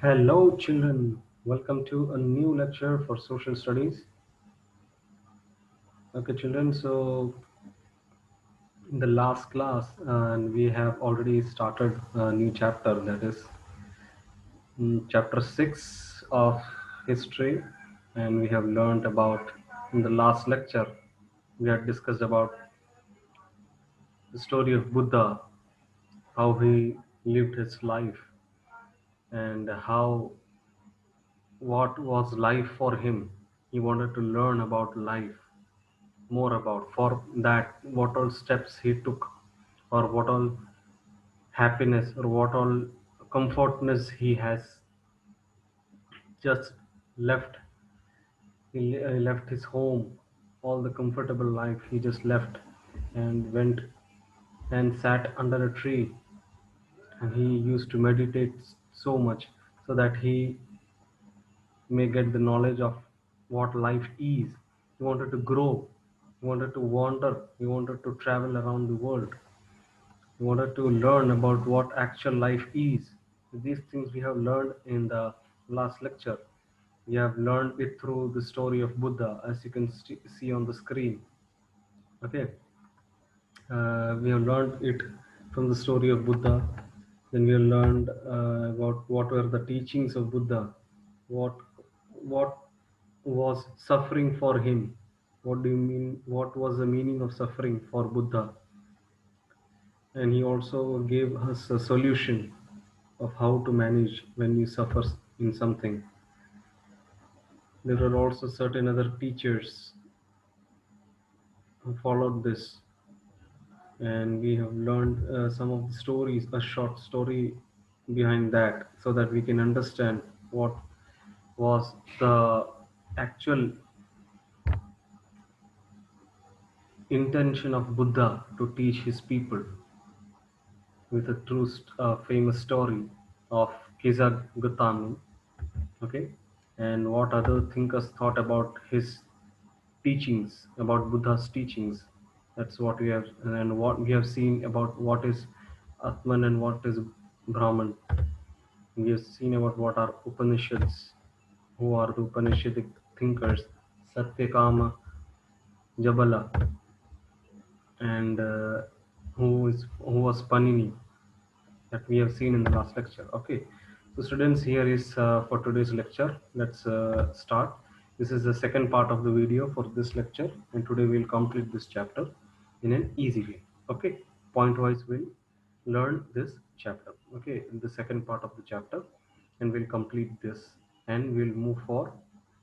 Hello, children. Welcome to a new lecture for social studies. Okay, children. So, in the last class, and we have already started a new chapter that is chapter 6 of history, and we have learned about in the last lecture we had discussed about the story of Buddha, how he lived his life, and how what was life for him. He wanted to learn about life more about for that what all steps he took or what all happiness or what all comfortness he has just left. He left his home, all the comfortable life he just left and went and sat under a tree, and he used to meditate so much so that he may get the knowledge of what life is. He wanted to grow, he wanted to wander, he wanted to travel around the world. We wanted to learn about what actual life is. These things we have learned in the last lecture. We have learned it through the story of Buddha, as you can see on the screen. Okay, we have learned it from the story of Buddha. Then we have learned about what were the teachings of Buddha, what was suffering for him. What do you mean? What was the meaning of suffering for Buddha? And he also gave us a solution of how to manage when you suffer in something. There are also certain other teachers who followed this, and we have learned some of the stories, a short story behind that, so that we can understand what was the actual intention of Buddha to teach his people, with a true famous story of Kizag Gautami. Okay, and what other thinkers thought about his teachings, about Buddha's teachings. That's what we have, and what we have seen about what is Atman and what is Brahman. We have seen about what are Upanishads, who are the Upanishadic thinkers, Satyakama, Jabala, and who was Panini, that we have seen in the last lecture. Okay, so students, here is for today's lecture. Let's start. This is the second part of the video for this lecture, and today we'll complete this chapter in an easy way. Okay, point wise we'll learn this chapter. Okay, in the second part of the chapter, and we'll complete this, and we'll move for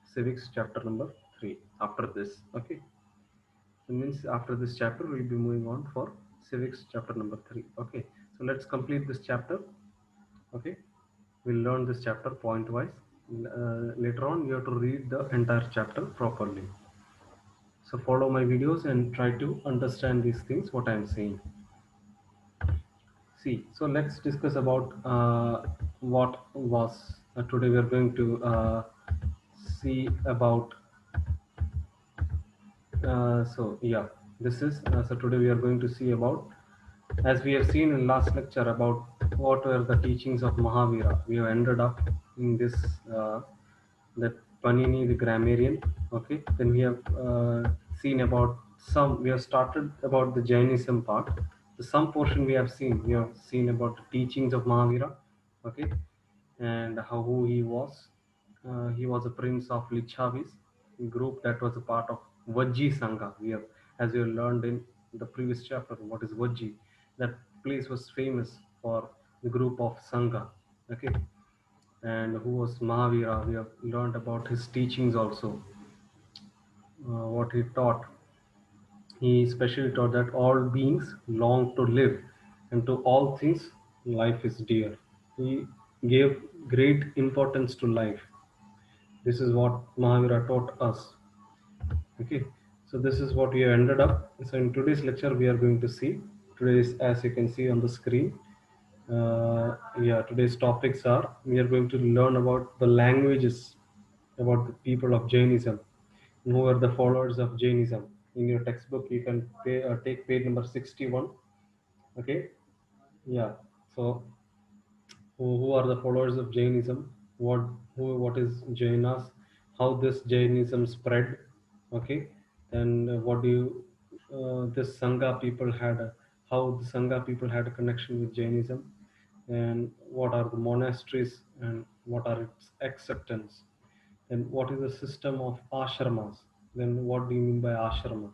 civics chapter number 3 after this. Okay, so means after this chapter we'll be moving on for civics chapter number 3. Okay, so let's complete this chapter. Okay, we'll learn this chapter point wise. Later on you have to read the entire chapter properly, so follow my videos and try to understand these things what I am saying. See, so let's discuss about what was today we are going to see about so yeah, this is so today we are going to see about, as we have seen in last lecture, about what were the teachings of Mahavira. We have ended up in this that Panini the grammarian. Okay, then we have seen about some. We have started about the Jainism part. The some portion we have seen. We have seen about the teachings of Mahavira. Okay, and how who he was. He was a prince of Lichavis group that was a part of Vajji Sangha. We have, as we have learned in the previous chapter, what is Vajji. That place was famous for the group of Sangha. Okay, and who was Mahavira. We have learned about his teachings also, what he taught. He especially taught that all beings long to live, and to all things life is dear. He gave great importance to life. This is what Mahavira taught us. Okay, so this is what we have ended up. So in today's lecture, we are going to see today's, as you can see on the screen. Yeah, today's topics are, we are going to learn about the languages about the people of Jainism, and who are the followers of Jainism. In your textbook, you can take page number 61. Okay, yeah. So who are the followers of Jainism? what what is Jainas, how this Jainism spread. Okay, then what do you this Sangha people had how the Sangha people had a connection with Jainism, and what are the monasteries and what are its acceptance, and what is the system of ashramas. Then what do you mean by ashrama?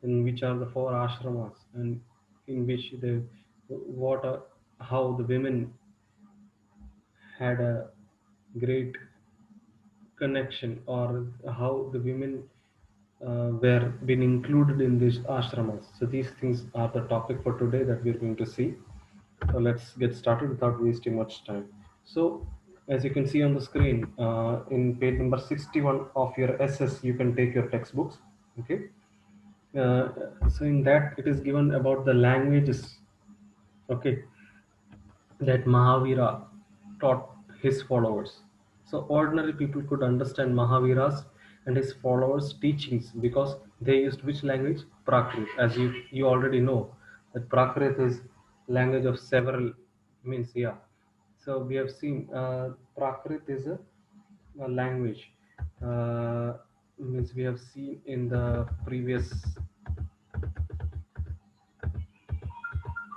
And which are the four ashramas, and in which the what are, how the women had a great connection, or how the women were being included in these ashramas. So these things are the topic for today that we're going to see. So let's get started without wasting much time. So as you can see on the screen, in page number 61 of your SS, you can take your textbooks. Okay. So in that it is given about the languages. Okay, that Mahavira taught his followers. So ordinary people could understand Mahavira's and his followers' teachings because they used which language? Prakrit. As you already know that Prakrit is language of several means, yeah. So we have seen Prakrit is a language. Means we have seen in the previous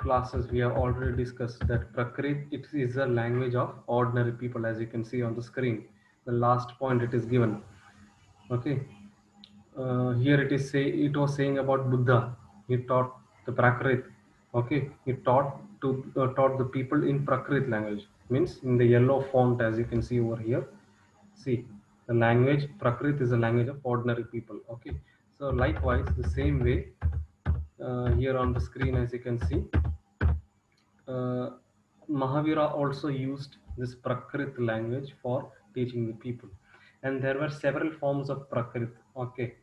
classes we have already discussed that Prakrit it is a language of ordinary people, as you can see on the screen. The last point it is given. Okay, here it was saying about Buddha. He taught the Prakrit. Okay, he taught the people in Prakrit language, means in the yellow font, as you can see over here. See, the language Prakrit is a language of ordinary people. Okay, so likewise the same way, here on the screen, as you can see, uh, Mahavira also used this Prakrit language for teaching the people. And there were several forms of Prakrit, okay,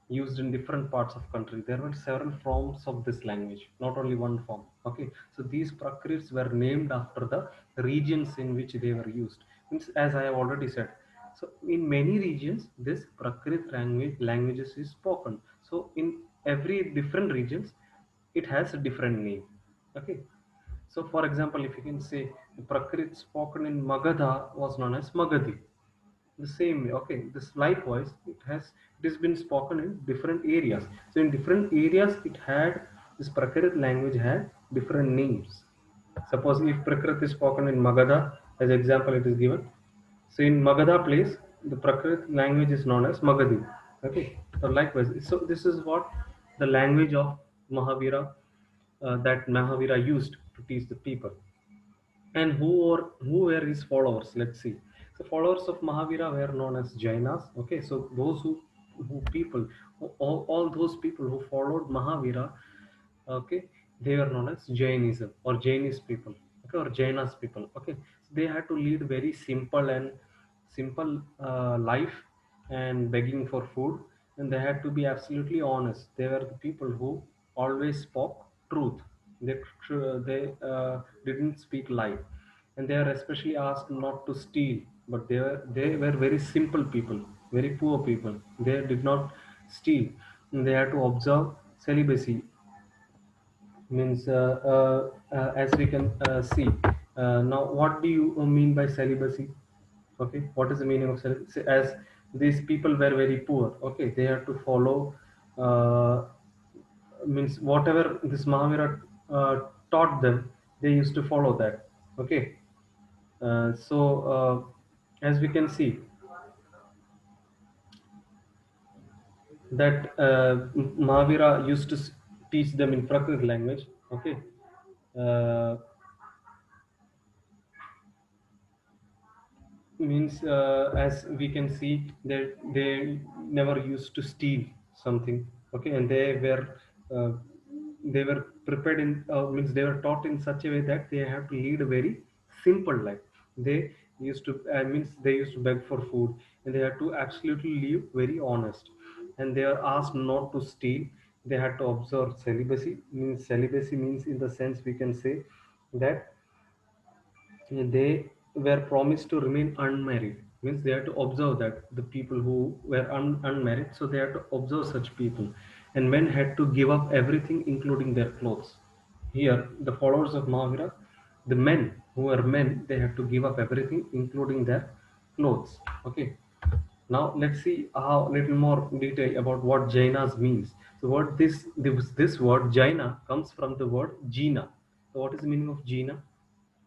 used in different parts of country. There were several forms of this language, not only one form. Okay, so these Prakrits were named after the regions in which they were used. Means, as I have already said, so in many regions, this Prakrit languages is spoken. So in every different regions, it has a different name. Okay, so, for example, if you can say the Prakrit spoken in Magadha was known as Magadhi. The same way, okay. This likewise, it has been spoken in different areas. So, in different areas, it had this Prakrit language had different names. Suppose if Prakrit is spoken in Magadha, as example, it is given. So, in Magadha place, the Prakrit language is known as Magadhi. Okay. So, likewise, so this is what the language of Mahavira that Mahavira used to teach the people. And who were his followers? Let's see. The followers of Mahavira were known as Jainas. Okay, so those who people, all those people who followed Mahavira, okay, they were known as Jainism or Jainis people, okay, or Jainas people. Okay, so they had to lead very simple life and begging for food, and they had to be absolutely honest. They were the people who always spoke truth. They didn't speak lie, and they are especially asked not to steal. But they were very simple people, very poor people. They did not steal. And they had to observe celibacy, means as we can see now. What do you mean by celibacy? Okay, what is the meaning of celibacy? As these people were very poor, okay, they had to follow uh, means whatever this Mahavira taught them, they used to follow that. Okay, as we can see that Mahavira used to teach them in Prakrit language. Okay, uh, means as we can see that they never used to steal something. Okay, and uh, they were prepared in means they were taught in such a way that they have to lead a very simple life. They used to means they used to beg for food, and they had to absolutely live very honest, and they are asked not to steal. They had to observe celibacy. Means celibacy means, in the sense we can say that they were promised to remain unmarried. Means they had to observe that the people who were unmarried, so they had to observe such people, and men had to give up everything including their clothes. Here the followers of Mahavira, the men who were men, they had to give up everything including their clothes. Okay. Now let's see how little more detail about what Jainas means. So what this word Jaina comes from the word Jina. So what is the meaning of Jina?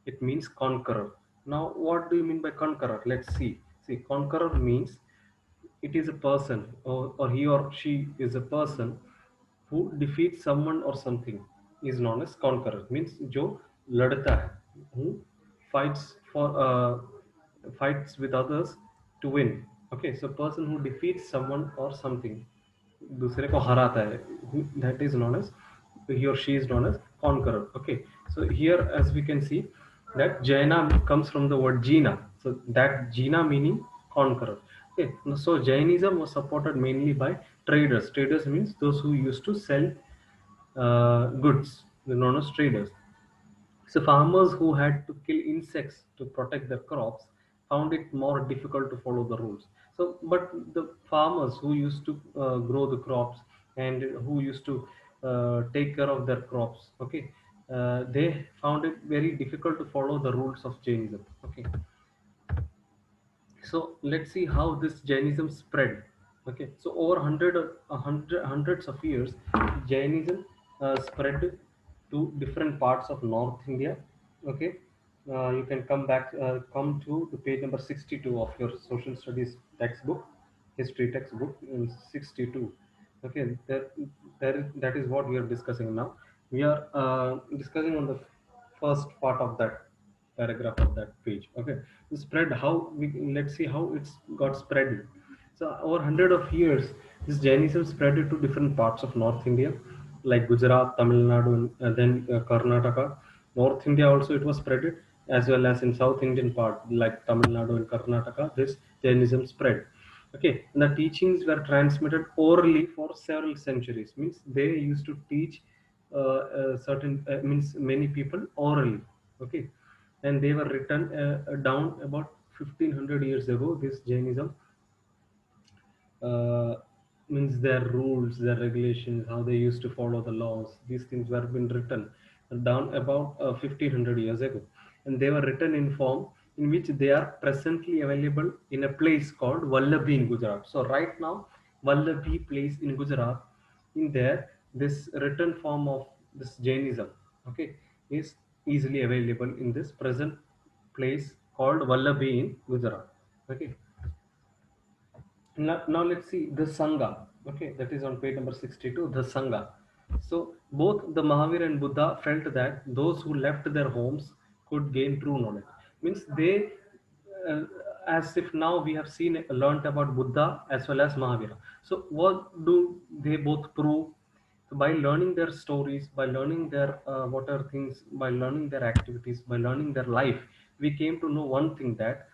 It means conqueror. Now what do you mean by conqueror? Let's see. See, conqueror means it is a person, or he or she is a person who defeats someone or something is known as conqueror. Means जो लड़ता है, who fights for fights with others to win. Okay, so person who defeats someone or something, दूसरे को हराता है, that is known as, he or she is known as conqueror. Okay, so here as we can see that Jaina comes from the word Jina, so that Jina meaning conqueror. Okay, so Jainism was supported mainly by traders. Traders means those who used to sell goods, they're known as traders. So farmers who had to kill insects to protect their crops found it more difficult to follow the rules. So, but the farmers who used to grow the crops and who used to take care of their crops, okay, they found it very difficult to follow the rules of Jainism. Okay, so let's see how this Jainism spread. Okay, so over hundreds of years, Jainism spread to different parts of North India. Okay, you can come to the page number 62 of your social studies textbook, history textbook in 62. Okay, that is what we are discussing now. We are discussing on the first part of that paragraph of that page. Okay, spread how we, let's see how it's got spread. So over hundred of years, this Jainism spread to different parts of North India, like Gujarat, Tamil Nadu, and then Karnataka. North India also it was spread, as well as in South Indian part like Tamil Nadu and Karnataka. This Jainism spread. Okay, and the teachings were transmitted orally for several centuries. Means they used to teach certain means many people orally. Okay, and they were written down about 1500 years ago. This Jainism uh, means their rules, their regulations, how they used to follow the laws. These things were been written down about 1500 years ago, and they were written in form in which they are presently available in a place called Vallabhi in Gujarat. So right now, Vallabhi place in Gujarat, in there, this written form of this Jainism, okay, is easily available in this present place called Vallabhi in Gujarat. Okay, now let's see the Sangha. Okay, that is on page number 62, the Sangha. So both the Mahavir and Buddha felt that those who left their homes could gain true knowledge. Means they, uh, as if now we have seen, learnt about Buddha as well as Mahavira. So what do they both prove? So by learning their stories, by learning their what are things, by learning their activities, by learning their life, we came to know one thing, that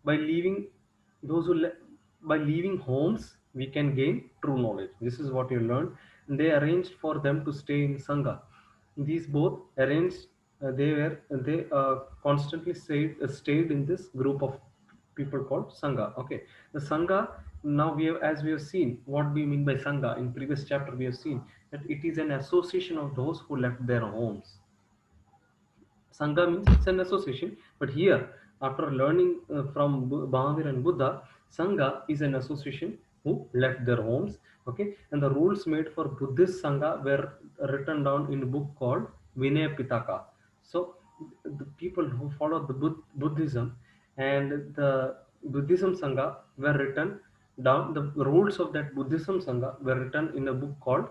by leaving those who le- by leaving homes we can gain true knowledge. This is what you learn. And they arranged for them to stay in Sangha. These both arranged, they constantly stayed in this group of people called Sangha. Okay, the Sangha, now we have, as we have seen, what do you mean by Sangha? In previous chapter we have seen that it is an association of those who left their homes. Sangha means it's an association, but here, after learning from Mahavir and Buddha, Sangha is an association who left their homes. Okay, and the rules made for Buddhist Sangha were written down in a book called Vinaya Pitaka. So, the people who followed the Buddhism and the Buddhism Sangha were written down. The rules of that Buddhism Sangha were written in a book called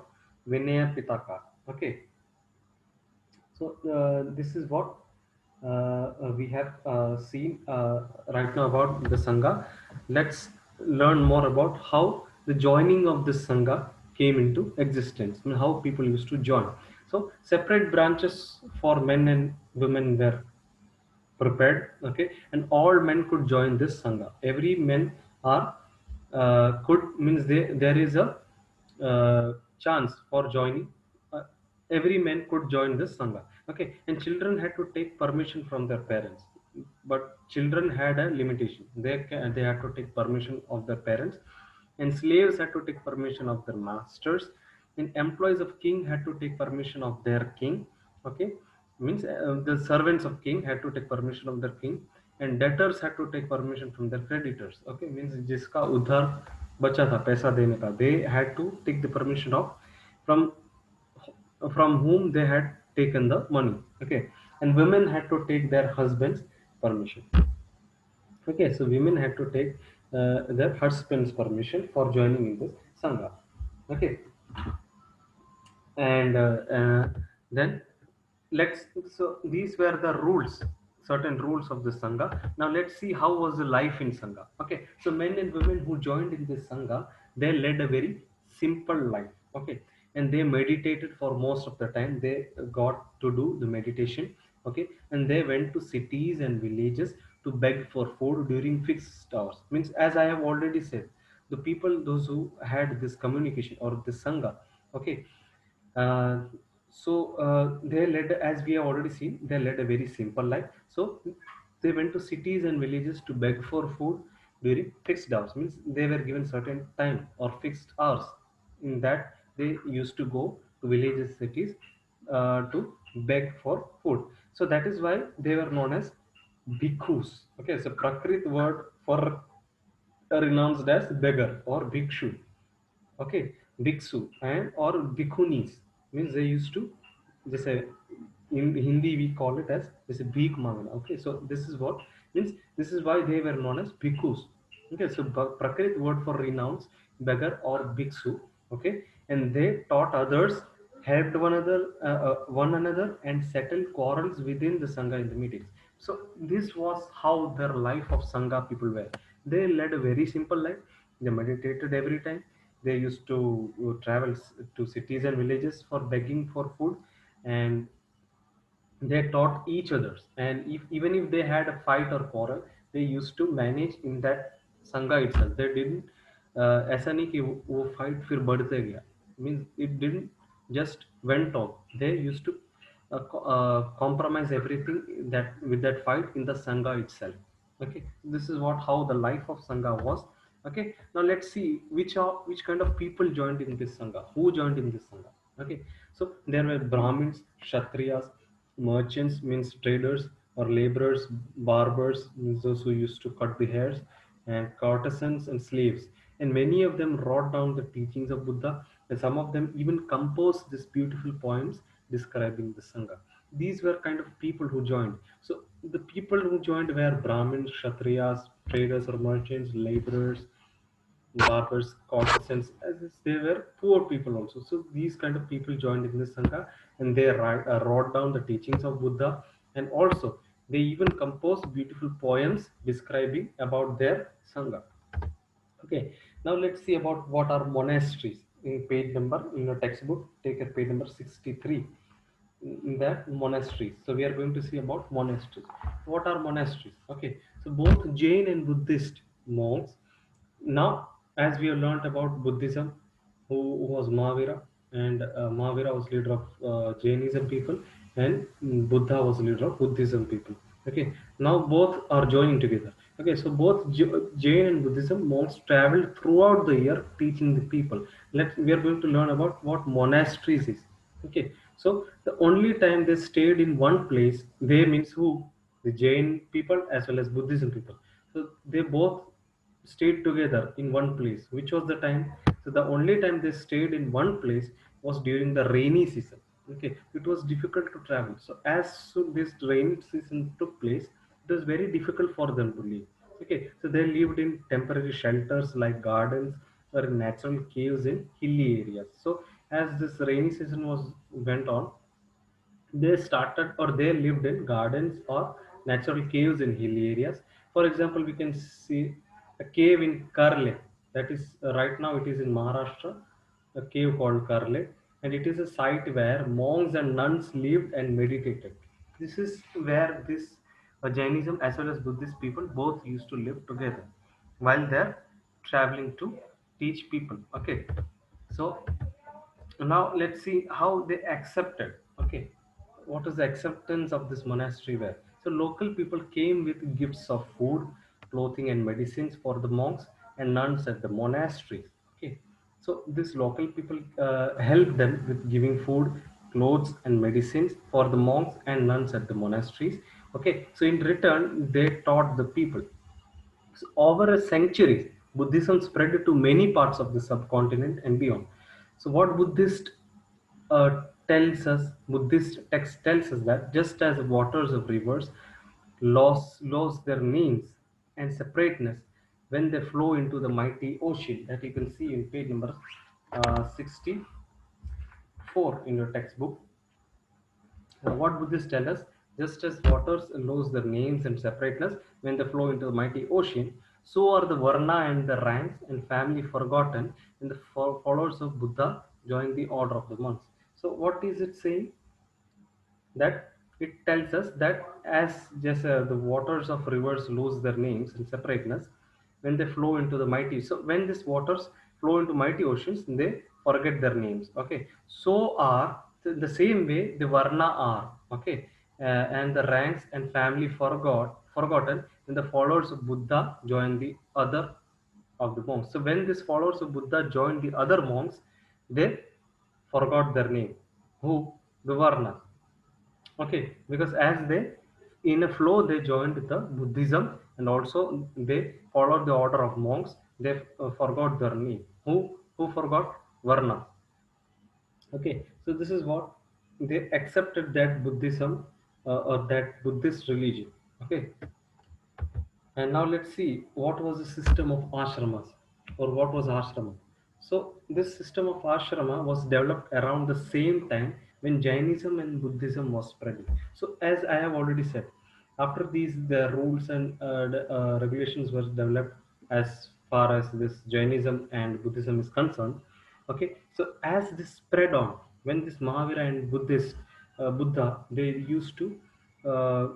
Vinaya Pitaka. Okay, so this is what we have seen right now about the Sangha. Let's learn more about how the joining of this Sangha came into existence, I mean, how people used to join. So separate branches for men and women were prepared. Okay, and all men could join this Sangha. Every men are could means there is a chance for joining. uh, every man could join this Sangha. Okay, and children had to take permission from their parents, but children had a limitation. They had to take permission of their parents, and slaves had to take permission of their masters, and employees of king had to take permission of their king. Okay, means the servants of king had to take permission of their king, and debtors had to take permission from their creditors. Okay, means जिसका उधार बचा था पैसा देने का, they had to take the permission of from from whom they had taken the money. Okay, and women had to take their husband's permission. Okay, so women had to take their husband's permission for joining in this sangha. Okay, and then let's so these were the rules, certain rules of the sangha. Now let's see how was the life in sangha. Okay, so men and women who joined in this sangha, they led a very simple life. Okay, and they meditated for most of the time. They got to do the meditation. Okay, and they went to cities and villages to beg for food during fixed hours. Means, as I have already said, the people, those who had this communication or this sangha, okay, uh, they led, as we have already seen, they led a very simple life. So they went to cities and villages to beg for food during fixed hours. Means they were given certain time or fixed hours. In that, they used to go to villages, cities, to beg for food. So that is why they were known as bhikkhus. Okay, so Prakrit word for renounced as beggar or bhikshu. Okay, bhiksu and or bhikkhunis, means they used to just say, in Hindi we call it as just a bhik mangna. Okay, so this is what means, this is why they were known as bhikkhus. Okay, so Prakrit word for renounce, beggar or bhiksu. Okay, and they taught others, helped one another, and settled quarrels within the sangha in the meetings. So this was how their life of sangha people were. They led a very simple life. They meditated every time. They used to travel to cities and villages for begging for food, and they taught each others. And even if they had a fight or quarrel, they used to manage in that संघा itself. They didn't ऐसा नहीं कि वो fight फिर बढ़ते गया. Means it didn't just went on. They used to compromise everything that with that fight in the sangha itself. Okay, this is what how the life of sangha was. Okay, now let's see which kind of people joined in this sangha. Who joined in this sangha? Okay, so there were Brahmins, Kshatriyas, merchants means traders or laborers, barbers means those who used to cut the hairs, and courtesans and slaves. And many of them wrote down the teachings of Buddha, and some of them even composed these beautiful poems describing the Sangha. These were kind of people who joined. So the people who joined were Brahmins, Kshatriyas, traders or merchants, laborers, barbers, courtesans, as they were poor people also. So these kind of people joined in the Sangha, and they wrote down the teachings of Buddha, and also they even composed beautiful poems describing about their Sangha. Okay, now let's see about what are monasteries. In page number in your textbook, take a page number 63 in that monasteries. So we are going to see about monasteries. What are monasteries? Okay, so both Jain and Buddhist monks. Now, as we have learned about Buddhism, who was Mahavira, and Mahavira was leader of Jainism people, and Buddha was leader of Buddhism people. Okay, now both are joining together. Okay, so both Jain and Buddhism monks traveled throughout the year teaching the people. We are going to learn about what monasteries is. Okay, so the only time they stayed in one place, they means who? The Jain people as well as Buddhism people. So they both stayed together in one place. Which was the time? So the only time they stayed in one place was during the rainy season. Okay, it was difficult to travel. So as soon this rainy season took place, it was very difficult for them to live. Okay, so they lived in temporary shelters like gardens or in natural caves in hilly areas. So as this rainy season was went on, they started or they lived in gardens or natural caves in hilly areas. For example, we can see a cave in Karle. That is right now it is in Maharashtra, a cave called Karle, and it is a site where monks and nuns lived and meditated. This is where this Jainism as well as Buddhist people both used to live together while they're traveling to teach people. Okay, so now let's see how they accepted. Okay, what is the acceptance of this monastery were? So local people came with gifts of food, clothing, and medicines for the monks and nuns at the monasteries. Okay, so this local people helped them with giving food, clothes, and medicines for the monks and nuns at the monasteries. Okay, so in return, they taught the people. So over a century, Buddhism spread to many parts of the subcontinent and beyond. So what Buddhist text tells us that just as waters of rivers lose their names and separateness when they flow into the mighty ocean, that you can see in page number 64 in your textbook. What Buddhists tell us, just as waters lose their names and separateness when they flow into the mighty ocean, so are the Varna and the ranks and family forgotten when the followers of Buddha join the order of the monks. So, what is it saying? That it tells us that as just the waters of rivers lose their names and separateness when they flow into the mighty, so when these waters flow into mighty oceans they forget their names. Okay, so are the same way the Varna are. Okay, and the ranks and family forgotten when the followers of Buddha join the other of the monks. So when these followers of Buddha joined the other monks, they forgot their name. Who? The Varnas. Okay, because as they in a flow they joined the Buddhism and also they followed the order of monks. They forgot their name. Who forgot? Varna. Okay, so this is what they accepted that Buddhism or that Buddhist religion. Okay, and now let's see what was the system of ashramas or what was ashrama. So this system of ashrama was developed around the same time when Jainism and Buddhism was spreading. So as I have already said, after these the rules and regulations were developed as far as this Jainism and Buddhism is concerned. Okay, so as this spread on, when this Mahavira and Buddha they used to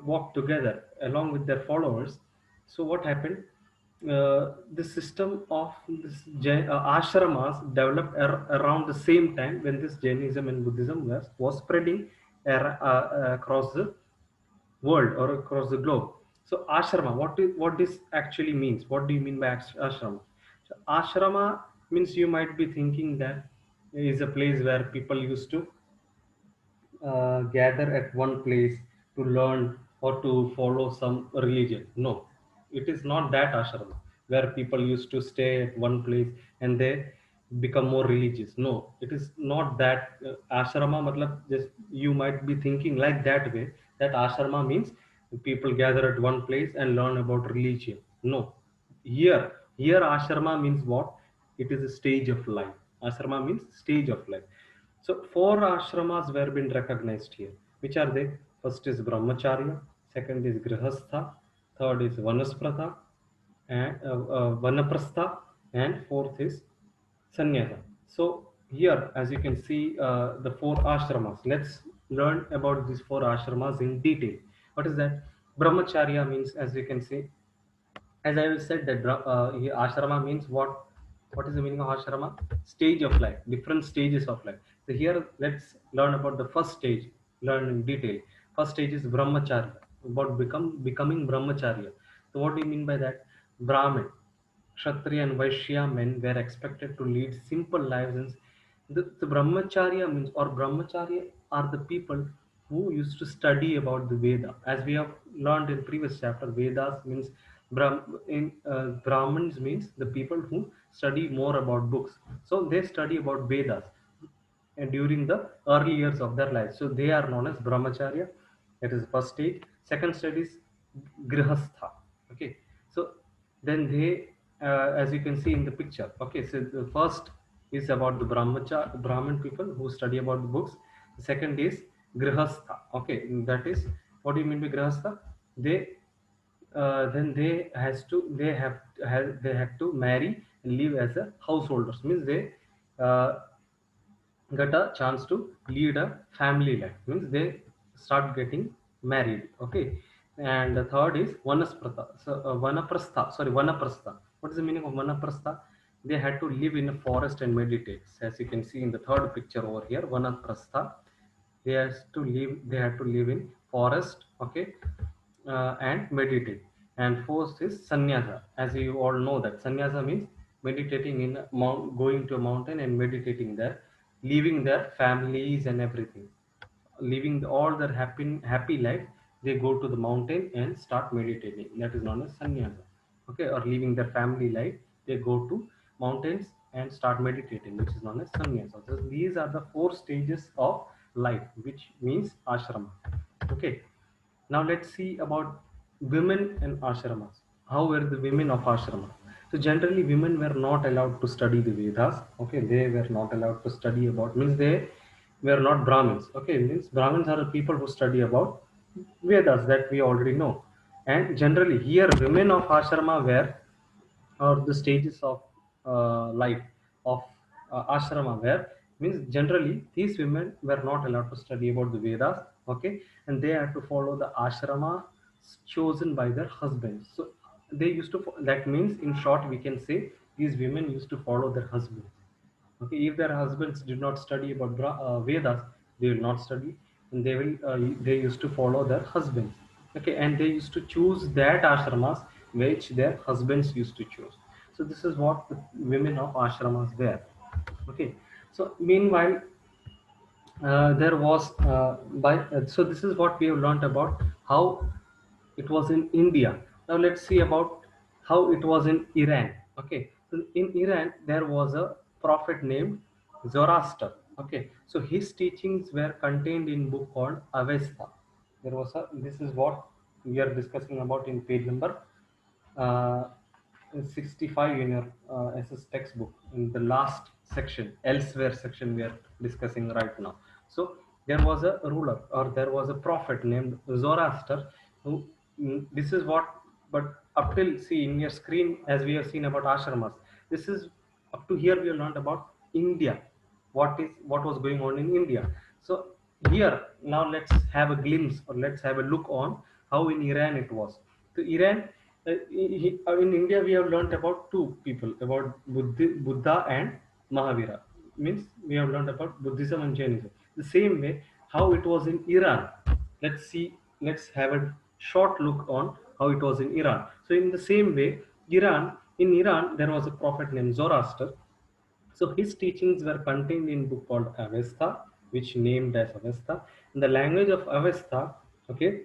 walk together along with their followers. So what happened? The system of ashramas developed around the same time when this Jainism and Buddhism was spreading across the world or across the globe. So ashrama, what this actually means? What do you mean by ashrama? So ashrama means you might be thinking that is a place where people used to gather at one place to learn or to follow some religion. No, it is not that ashrama where people used to stay at one place and they become more religious. No, it is not that ashrama. Matlab, just you might be thinking like that way that ashrama means people gather at one place and learn about religion. No, here ashrama means what? It is a stage of life. Ashrama means stage of life. So four ashramas were been recognized here. Which are they? First is Brahmacharya, second is Grihastha, third is Vanaspratha, and Vanaprastha, and fourth is Sannyasa. So here, as you can see, the four ashramas. Let's learn about these four ashramas in detail. What is that? Brahmacharya means, as you can see, as I have said that ashrama means what? What is the meaning of ashrama? Stage of life, different stages of life. So here, let's learn about the first stage. Learn in detail. First stage is brahmacharya. About becoming brahmacharya. So what do you mean by that? Brahmin, Kshatriya and Vaishya men were expected to lead simple lives. And the brahmacharya means, or brahmacharya are the people who used to study about the Veda. As we have learned in previous chapter, Vedas means Brahmins means the people who study more about books. So they study about Vedas and during the early years of their life. So they are known as brahmacharya. That is the first stage. Second stage is grihastha. Okay. So then they, as you can see in the picture. Okay. So the first is about the Brahmin people who study about the books. The second is grihastha. Okay. That is, what do you mean by grihastha? They then they have to marry and live as a householders. Means they uh, get a chance to lead a family life. Means they start getting married. Okay, and the third is vanaprastha. So vanaprastha. What is the meaning of vanaprastha? They had to live in a forest and meditate. As you can see in the third picture over here, vanaprastha, they had to live in forest. Okay, and meditate. And fourth is sannyasa. As you all know that sannyasa means meditating in a mount, going to a mountain and meditating there, leaving their families and everything, living all their happy life they go to the mountain and start meditating. That is known as sannyasa. Okay, or leaving their family life, they go to mountains and start meditating, which is known as sannyasa. So these are the four stages of life, which means ashrama. Okay, now let's see about women and ashramas. How were the women of ashrama? So generally, women were not allowed to study the Vedas. Okay, they were not allowed to study about, means they were not Brahmins. Okay, means Brahmins are the people who study about Vedas that we already know. And generally, here women of ashrama were, or the stages of life of ashrama where, means generally these women were not allowed to study about the Vedas. Okay, and they had to follow the ashrama chosen by their husbands. So they used to that means, in short, we can say these women used to follow their husbands. Okay, if their husbands did not study about Vedas, they will not study, and they used to follow their husbands. Okay, and they used to choose that ashramas which their husbands used to choose. So this is what the women of ashramas were. Okay, so meanwhile, there was so this is what we have learned about how it was in India. Now let's see about how it was in Iran. Okay, so in Iran there was a prophet named Zoroaster. Okay, so his teachings were contained in book called Avesta. There was a, this is what we are discussing about in page number uh, 65 in your SS textbook, in the last section, elsewhere section we are discussing right now. So there was a ruler, or there was a prophet named Zoroaster, who, this is what, but up till, see in your screen, as we have seen about ashramas, this is up to here we have learned about India, what was going on in India. So here now let's have a glimpse, or let's have a look on how in Iran it was. So Iran, in India we have learned about two people, about Buddha and Mahavira. Means we have learned about Buddhism and Jainism. The same way how it was in Iran. Let's see. Let's have a short look on how it was in Iran. So in the same way, in Iran there was a prophet named Zoroaster. So his teachings were contained in book called Avesta, which named as Avesta. In the language of Avesta, okay,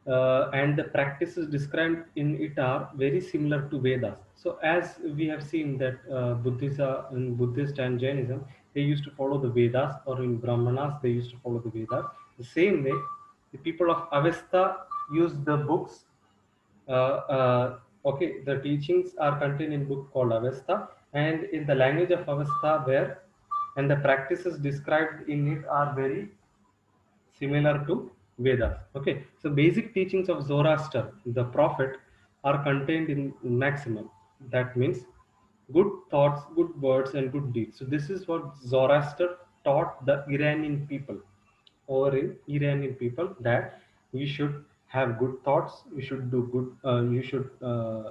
and the practices described in it are very similar to Vedas. So as we have seen that Buddhism, in Buddhist and Jainism, they used to follow the Vedas, or in Brahmanas they used to follow the Vedas. The same way, the people of Avesta use the books. Okay, the teachings are contained in book called Avesta, and in the language of Avesta, where, and the practices described in it are very similar to Vedas. Okay, so basic teachings of Zoroaster, the prophet, are contained in maximum. That means good thoughts, good words, and good deeds. So this is what Zoroaster taught the Iranian people, over in Iranian people, that we should have good thoughts, you should do good, you should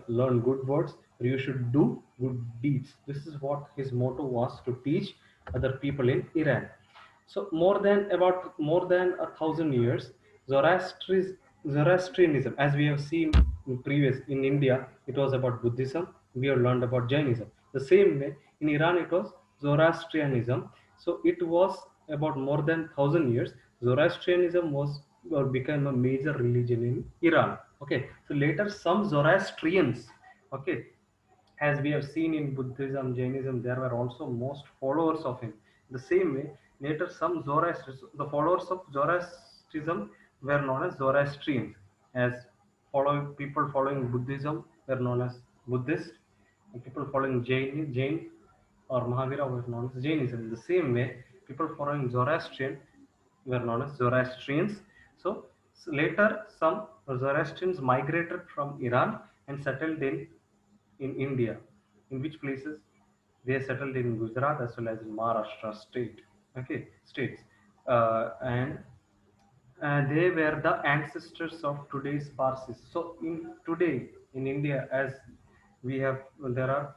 learn good words, or you should do good deeds. This is what his motto was, to teach other people in Iran. So more than 1,000 years, Zoroastrianism, as we have seen in previous in India, it was about Buddhism. We have learned about Jainism. The same way in Iran, it was Zoroastrianism. So it was about more than 1,000 years. Zoroastrianism was, or became a major religion in Iran. Okay. So later, some Zoroastrians, okay, as we have seen in Buddhism, Jainism, there were also most followers of him. The same way, later some Zoroastrians, the followers of Zoroastrianism were known as Zoroastrians, as people following Buddhism were known as Buddhist, and people following Jain or Mahavira were known as Jainism. The same way, people following Zoroastrian were known as Zoroastrians. So later, some Zoroastrians migrated from Iran and settled in India. In which places they settled in Gujarat as well as in Maharashtra state. Okay, states, and they were the ancestors of today's Parsis. So in today in India, as we have, there are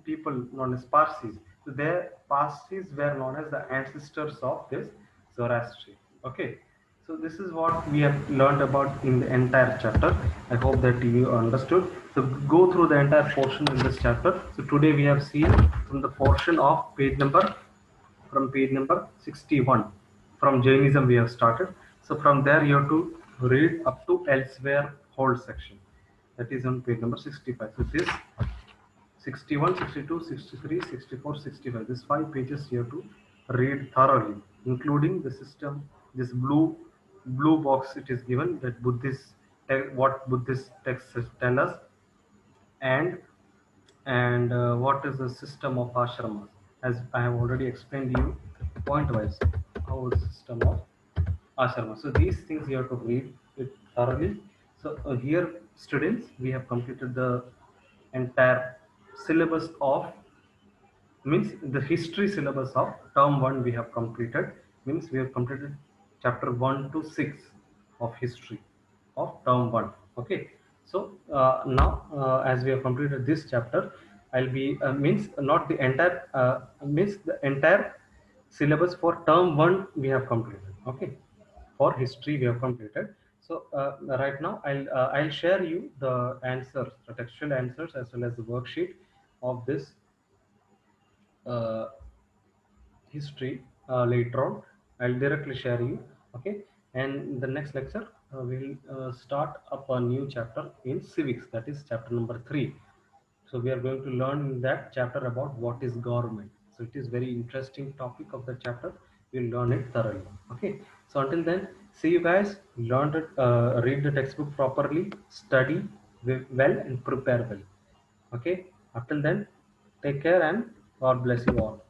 people known as Parsis. So their Parsis were known as the ancestors of this Zoroastrian. Okay. So this is what we have learned about in the entire chapter. I hope that you understood. So go through the entire portion in this chapter. So today we have seen from the portion of page number 61. From Jainism we have started. So from there you have to read up to elsewhere whole section. That is on page number 65. So this 61, 62, 63, 64, 65. These 5 pages you have to read thoroughly, including the system. This blue box it is given that Buddhist what Buddhist texts tell us, and what is the system of ashramas. As I have already explained you point wise how the system of ashrama. So these things you have to read it thoroughly. So here students we have completed the entire syllabus of, means the history syllabus of term 1 we have completed, means we have completed chapter 1 to 6 of history of term 1. Okay, so now as we have completed this chapter, I'll be means not the entire means the entire syllabus for term 1 we have completed. Okay, for history we have completed. So right now I'll share you the answers, the textual answers as well as the worksheet of this uh, history later on. I'll directly share you. Okay, and the next lecture we'll start up a new chapter in civics, that is chapter number 3. So we are going to learn in that chapter about what is government. So it is very interesting topic of the chapter. We'll learn it thoroughly. Okay, so until then, see you guys. Learn it, read the textbook properly, study well and prepare well. Okay, until then, take care and God bless you all.